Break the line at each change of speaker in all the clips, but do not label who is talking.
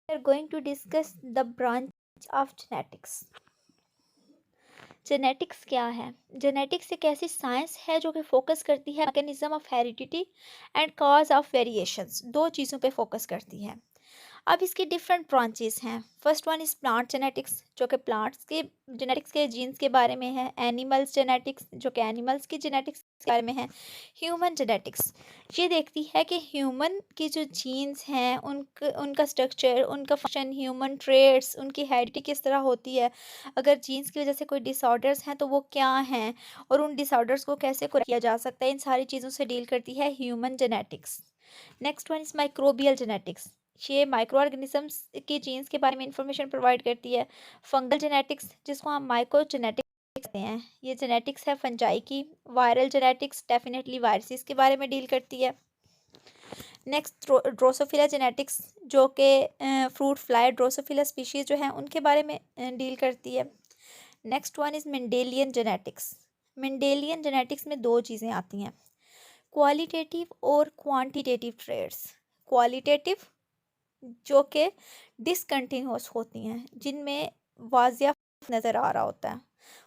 We are going to discuss the branch of genetics. Genetics क्या है? Genetics एक ऐसी साइंस है जो कि फोकस करती है mechanism of heredity and cause of variations, दो चीज़ों पे फोकस करती है। अब इसकी डिफरेंट ब्रांचेस हैं। First one is plant genetics, जो कि प्लांट्स के जेनेटिक्स के जीन्स के बारे में है। एनिमल्स जेनेटिक्स, जो कि एनिमल्स की जेनेटिक्स के बारे में है। ह्यूमन जेनेटिक्स ये देखती है कि ह्यूमन की जो जीन्स हैं उनका स्ट्रक्चर, उनका फंक्शन, ह्यूमन ट्रेड्स, उनकी हेरिडिटी किस तरह होती है। अगर जीन्स की वजह से कोई डिसऑर्डर्स हैं तो वो क्या हैं, और उन डिसऑर्डर्स को कैसे करेक्ट किया जा सकता है, इन सारी चीज़ों से डील करती है human genetics. Next one is microbial genetics, ये माइक्रो ऑर्गेनिजम्स की जीन्स के बारे में इंफॉर्मेशन प्रोवाइड करती है। फंगल जेनेटिक्स, जिसको हम माइक्रो जेनेटिक्स कहते हैं, ये जेनेटिक्स है फंजाई की। वायरल जेनेटिक्स डेफिनेटली वायरसेस के बारे में डील करती है। नेक्स्ट ड्रोसोफिला जेनेटिक्स, जो कि फ्रूट फ्लाई ड्रोसोफिला स्पीशीज़ जो हैं उनके बारे में डील करती है। Next one is Mendelian genetics. Mendelian genetics में दो चीज़ें आती हैं, क्वालिटेटिव और क्वांटिटेटिव ट्रेड्स। क्वालिटेटिव जो कि डिसकंटिन्यूअस होती हैं, जिनमें वाजिया नज़र आ रहा होता है,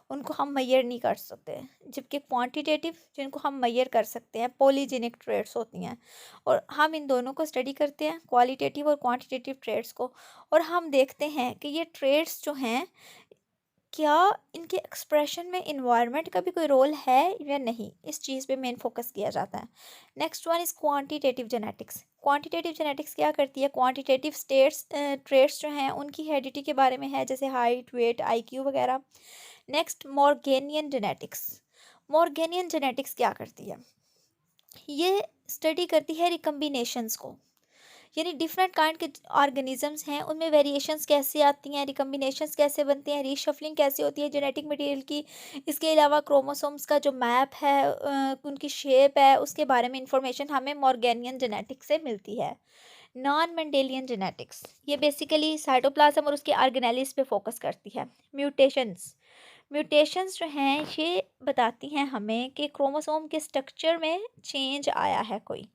उनको हम मैयर नहीं कर सकते। जबकि क्वांटिटेटिव, जिनको हम मैयर कर सकते हैं, पॉलीजेनिक ट्रेड्स होती हैं। और हम इन दोनों को स्टडी करते हैं, क्वालिटेटिव और क्वांटिटेटिव ट्रेड्स को, और हम देखते हैं कि ये ट्रेड्स जो हैं, क्या इनके एक्सप्रेशन में इन्वायरमेंट का भी कोई रोल है या नहीं, इस चीज़ पे मेन फोकस किया जाता है। Next one is quantitative genetics. Quantitative genetics क्या करती है, क्वांटिटेटिव ट्रेड्स जो हैं उनकी हेरिडिटी के बारे में है, जैसे हाइट, वेट, आईक्यू वगैरह। Next Morganian genetics. Morganian genetics क्या करती है, ये स्टडी करती है रिकम्बिनेशंस को, यानी डिफरेंट काइंड के ऑर्गेनिजम्स हैं, उनमें वेरिएशंस कैसे आती हैं, रिकम्बिनेशंस कैसे बनते हैं, रीशफलिंग कैसे होती है जेनेटिक मटेरियल की। इसके अलावा क्रोमोसोम्स का जो मैप है, उनकी शेप है, उसके बारे में इंफॉर्मेशन हमें मॉर्गेनियन जेनेटिक्स से मिलती है। नॉन मेंडेलियन जेनेटिक्स, ये बेसिकली साइटोप्लाज्म और उसके ऑर्गेनेलिस पे फोकस करती है। म्यूटेशंस, म्यूटेशंस जो हैं ये बताती हैं हमें कि क्रोमोसोम के स्ट्रक्चर में चेंज आया है कोई,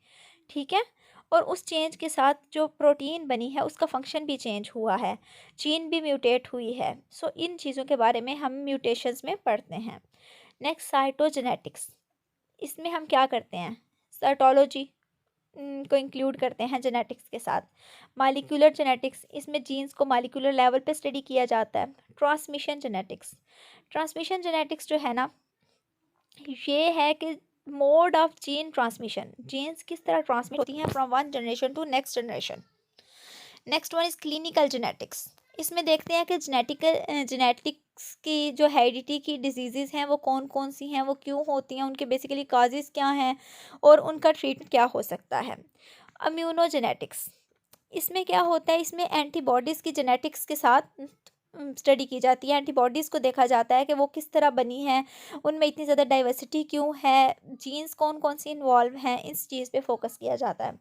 ठीक है, और उस चेंज के साथ जो प्रोटीन बनी है उसका फंक्शन भी चेंज हुआ है, जीन भी म्यूटेट हुई है। सो इन चीज़ों के बारे में हम म्यूटेशंस में पढ़ते हैं। नेक्स्ट साइटोजेनेटिक्स, इसमें हम क्या करते हैं, साइटोलॉजी को इंक्लूड करते हैं जेनेटिक्स के साथ। मालिकुलर जेनेटिक्स, इसमें जीन्स को मालिकुलर लेवल पे स्टडी किया जाता है। ट्रांसमिशन जेनेटिक्स, ट्रांसमिशन जेनेटिक्स जो है ना, ये है कि mode of gene transmission, genes किस तरह ट्रांसमिट होती हैं from one generation to next generation. Next one is clinical genetics, इसमें देखते हैं कि जेनेटिक्स की जो हेरिडिटी की डिजीज़ हैं वो कौन कौन सी हैं, वो क्यों होती हैं, उनके बेसिकली काजेज़ क्या हैं, और उनका ट्रीटमेंट क्या हो सकता है। इम्यूनोजेनेटिक्स, इसमें क्या होता है, इसमें एंटीबॉडीज़ की जेनेटिक्स के साथ स्टडी की जाती है। एंटीबॉडीज़ को देखा जाता है कि वो किस तरह बनी हैं, उनमें इतनी ज़्यादा डाइवर्सिटी क्यों है, जीन्स कौन कौन सी इन्वॉल्व हैं, इस चीज़ पे फोकस किया जाता है।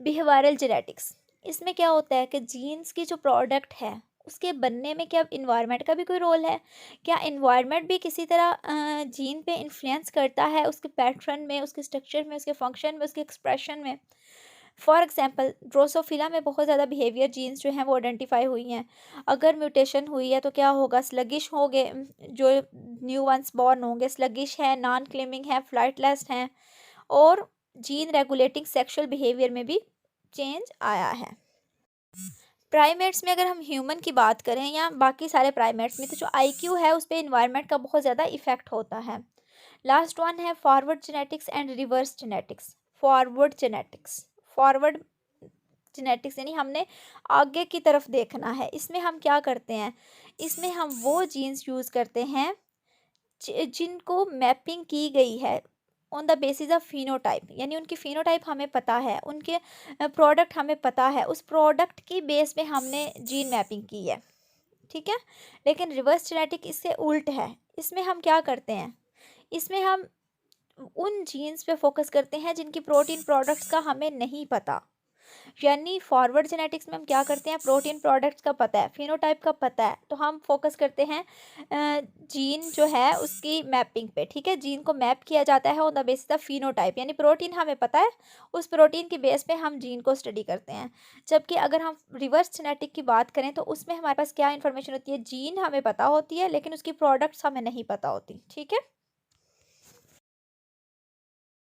बिहेवियरल जेनेटिक्स, इसमें क्या होता है कि जीन्स की जो प्रोडक्ट है उसके बनने में क्या इन्वायरमेंट का भी कोई रोल है, क्या इन्वायरमेंट भी किसी तरह जीन पे इन्फ्लुएंस करता है, उसके पैटर्न में, उसके स्ट्रक्चर में, उसके फंक्शन में, उसके एक्सप्रेशन में। फॉर एग्जांपल ड्रोसोफिला में बहुत ज़्यादा बिहेवियर जीन्स जो हैं वो आइडेंटिफाई हुई हैं। अगर म्यूटेशन हुई है तो क्या होगा, स्लगिश होंगे, जो न्यू वंस बॉर्न होंगे स्लगिश हैं, नॉन क्लेमिंग हैं, फ्लाइटलेस हैं, और जीन रेगुलेटिंग सेक्सुअल बिहेवियर में भी चेंज आया है। प्राइमेट्स में अगर हम ह्यूमन की बात करें या बाकी सारे प्राइमेट्स में, तो जो आईक्यू है उस पर इन्वायरमेंट का बहुत ज़्यादा इफेक्ट होता है। लास्ट वन है forward genetics and reverse genetics. Forward genetics, forward genetics यानी हमने आगे की तरफ देखना है। इसमें हम क्या करते हैं, इसमें हम वो जीन्स यूज़ करते हैं जिनको मैपिंग की गई है on the basis of phenotype, यानी उनकी फिनोटाइप हमें पता है, उनके प्रोडक्ट हमें पता है, उस प्रोडक्ट की बेस पे हमने जीन मैपिंग की है, ठीक है। लेकिन रिवर्स जेनेटिक इससे उल्ट है। इसमें हम क्या करते हैं, इसमें हम उन जीन्स पे फोकस करते हैं जिनकी प्रोटीन प्रोडक्ट्स का हमें नहीं पता, यानी फॉरवर्ड जेनेटिक्स में हम क्या करते हैं, प्रोटीन प्रोडक्ट्स का पता है, फिनोटाइप का पता है, तो हम फोकस करते हैं जीन जो है उसकी मैपिंग पे। ठीक है, जीन को मैप किया जाता है on the basis of phenotype, यानी प्रोटीन हमें पता है, उस प्रोटीन के बेस पे हम जीन को स्टडी करते हैं। जबकि अगर हम रिवर्स जेनेटिक की बात करें तो उसमें हमारे पास क्या इन्फॉर्मेशन होती है, जीन हमें पता होती है लेकिन उसकी प्रोडक्ट्स हमें नहीं पता होती। ठीक है।